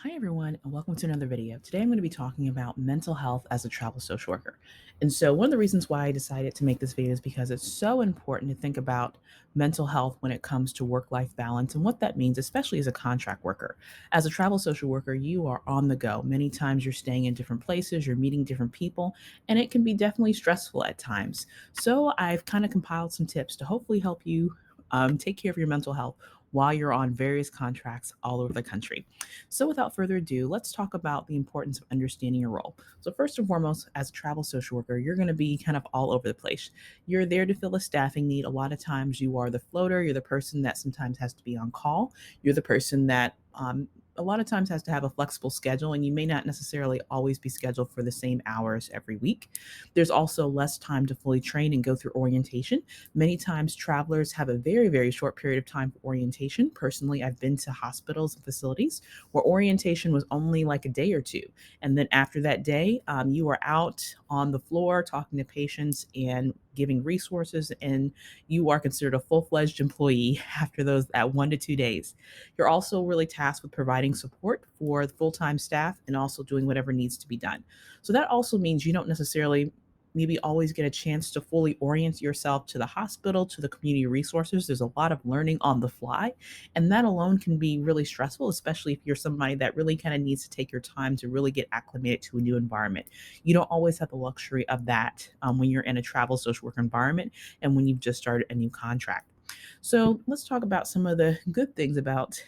Hi, everyone, and welcome to another video. Today, I'm going to be talking about mental health as a travel social worker. And so, one of the reasons why I decided to make this video is because it's so important to think about mental health when it comes to work life balance and what that means, especially as a contract worker. As a travel social worker, you are on the go. Many times, you're staying in different places, you're meeting different people, and it can be definitely stressful at times. So, I've kind of compiled some tips to hopefully help you take care of your mental health while you're on various contracts all over the country. So, without further ado, let's talk about the importance of understanding your role. So, first and foremost, as a travel social worker, you're going to be kind of all over the place. You're there to fill a staffing need. A lot of times, you are the floater, you're the person that sometimes has to be on call, you're the person that a lot of times has to have a flexible schedule, and you may not necessarily always be scheduled for the same hours every week. There's also less time to fully train and go through orientation. Many times, travelers have a very, very short period of time for orientation. Personally, I've been to hospitals and facilities where orientation was only like a day or two. And then after that day, you are out on the floor talking to patients and giving resources, and you are considered a full-fledged employee after those at 1 to 2 days. You're also really tasked with providing support for the full-time staff and also doing whatever needs to be done. So that also means you don't necessarily maybe always get a chance to fully orient yourself to the hospital, to the community resources. There's a lot of learning on the fly, and that alone can be really stressful, especially if you're somebody that really kind of needs to take your time to really get acclimated to a new environment. You don't always have the luxury of that when you're in a travel social work environment and when you've just started a new contract. So let's talk about some of the good things about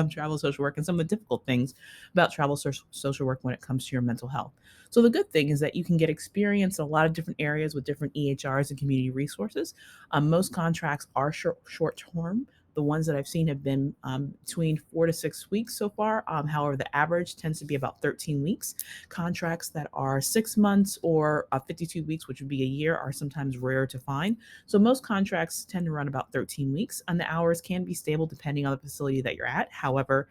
travel social work and some of the difficult things about travel social work when it comes to your mental health. So, the good thing is that you can get experience in a lot of different areas with different EHRs and community resources. Most contracts are short term. The ones that I've seen have been between 4 to 6 weeks so far. However, the average tends to be about 13 weeks. Contracts that are 6 months or 52 weeks, which would be a year, are sometimes rare to find. So most contracts tend to run about 13 weeks, and the hours can be stable depending on the facility that you're at. However,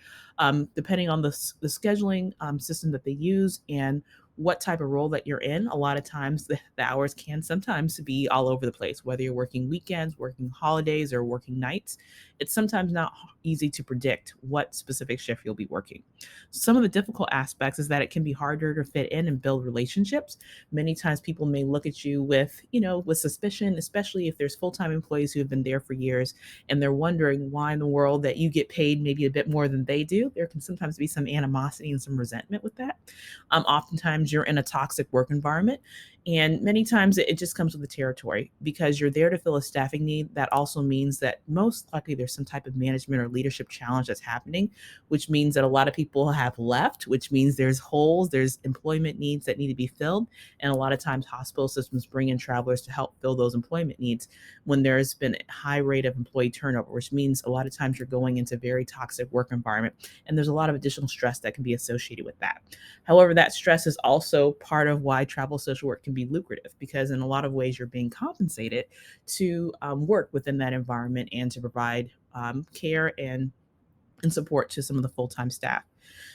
depending on the scheduling system that they use and what type of role that you're in, a lot of times the hours can sometimes be all over the place, whether you're working weekends, working holidays, or working nights. It's sometimes not easy to predict what specific shift you'll be working. Some of the difficult aspects is that it can be harder to fit in and build relationships. Many times people may look at you with suspicion, especially if there's full-time employees who have been there for years and they're wondering why in the world that you get paid maybe a bit more than they do. There can sometimes be some animosity and some resentment with that. Oftentimes you're in a toxic work environment, and many times it just comes with the territory because you're there to fill a staffing need. That also means that most likely there's some type of management or leadership challenge that's happening, which means that a lot of people have left, which means there's holes, there's employment needs that need to be filled. And a lot of times hospital systems bring in travelers to help fill those employment needs when there's been a high rate of employee turnover, which means a lot of times you're going into very toxic work environment. And there's a lot of additional stress that can be associated with that. However, that stress is also part of why travel social work can be lucrative, because in a lot of ways you're being compensated to work within that environment and to provide care and support to some of the full-time staff.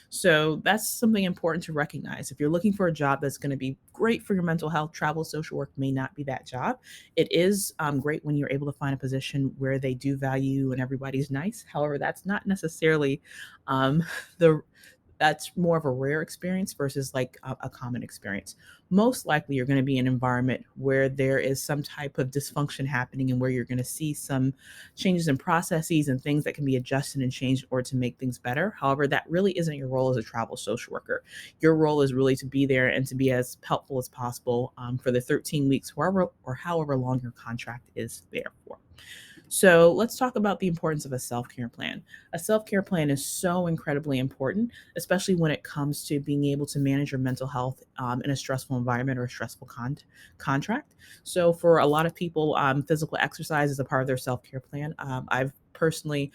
So that's something important to recognize. If you're looking for a job that's going to be great for your mental health, travel social work may not be that job. It is great when you're able to find a position where they do value you and everybody's nice. However, that's not necessarily um, the that's more of a rare experience versus like a common experience. Most likely, you're going to be in an environment where there is some type of dysfunction happening and where you're going to see some changes in processes and things that can be adjusted and changed or to make things better. However, that really isn't your role as a travel social worker. Your role is really to be there and to be as helpful as possible for the 13 weeks, however long your contract is there for. So let's talk about the importance of a self-care plan. A self-care plan is so incredibly important, especially when it comes to being able to manage your mental health in a stressful environment or a stressful contract. So for a lot of people, physical exercise is a part of their self-care plan. I've personally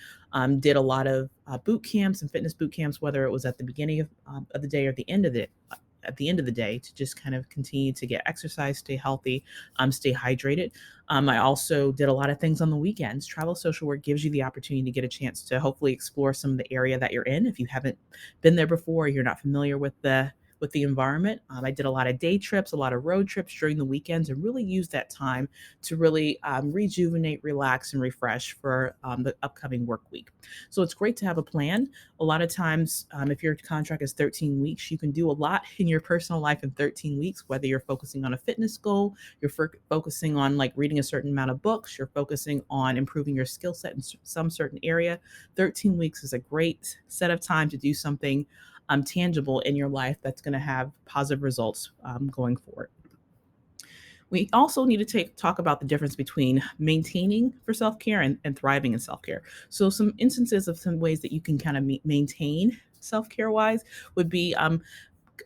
did a lot of boot camps and fitness boot camps, whether it was at the beginning of the day or at the end of the day, to just kind of continue to get exercise, stay healthy, stay hydrated. I also did a lot of things on the weekends. Travel social work gives you the opportunity to get a chance to hopefully explore some of the area that you're in. If you haven't been there before, you're not familiar with with the environment. I did a lot of day trips, a lot of road trips during the weekends, and really used that time to really rejuvenate, relax, and refresh for the upcoming work week. So it's great to have a plan. A lot of times, if your contract is 13 weeks, you can do a lot in your personal life in 13 weeks, whether you're focusing on a fitness goal, you're focusing on like reading a certain amount of books, you're focusing on improving your skill set in some certain area. 13 weeks is a great set of time to do something tangible in your life that's going to have positive results going forward. We also need to talk about the difference between maintaining for self-care and thriving in self-care. So some instances of some ways that you can kind of maintain self-care wise would be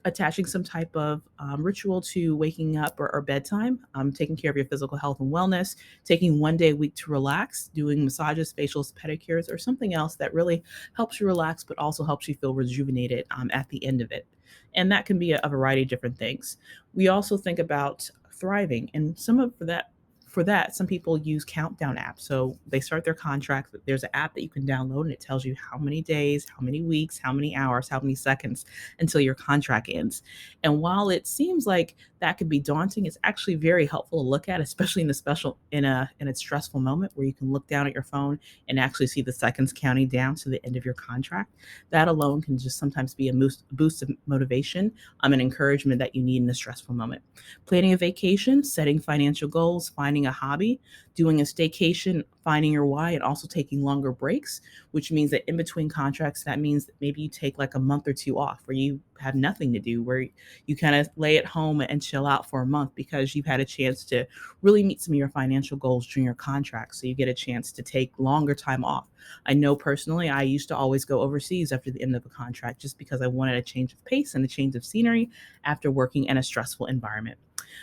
attaching some type of ritual to waking up or bedtime, taking care of your physical health and wellness, taking one day a week to relax, doing massages, facials, pedicures, or something else that really helps you relax, but also helps you feel rejuvenated at the end of it. And that can be a variety of different things. We also think about thriving, and some of that for that, some people use countdown apps. So they start their contract. There's an app that you can download, and it tells you how many days, how many weeks, how many hours, how many seconds until your contract ends. And while it seems like that could be daunting, it's actually very helpful to look at, especially in the special in a stressful moment where you can look down at your phone and actually see the seconds counting down to the end of your contract. That alone can just sometimes be a boost of motivation, and encouragement that you need in a stressful moment. Planning a vacation, setting financial goals, finding a hobby, doing a staycation, finding your why, and also taking longer breaks, which means that in between contracts, that means that maybe you take like a month or two off where you have nothing to do, where you kind of lay at home and chill out for a month because you've had a chance to really meet some of your financial goals during your contract. So you get a chance to take longer time off. I know personally, I used to always go overseas after the end of a contract just because I wanted a change of pace and a change of scenery after working in a stressful environment.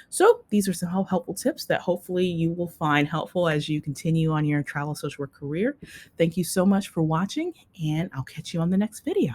So, these are some helpful tips that hopefully you will find helpful as you continue on your travel social work career. Thank you so much for watching, and I'll catch you on the next video.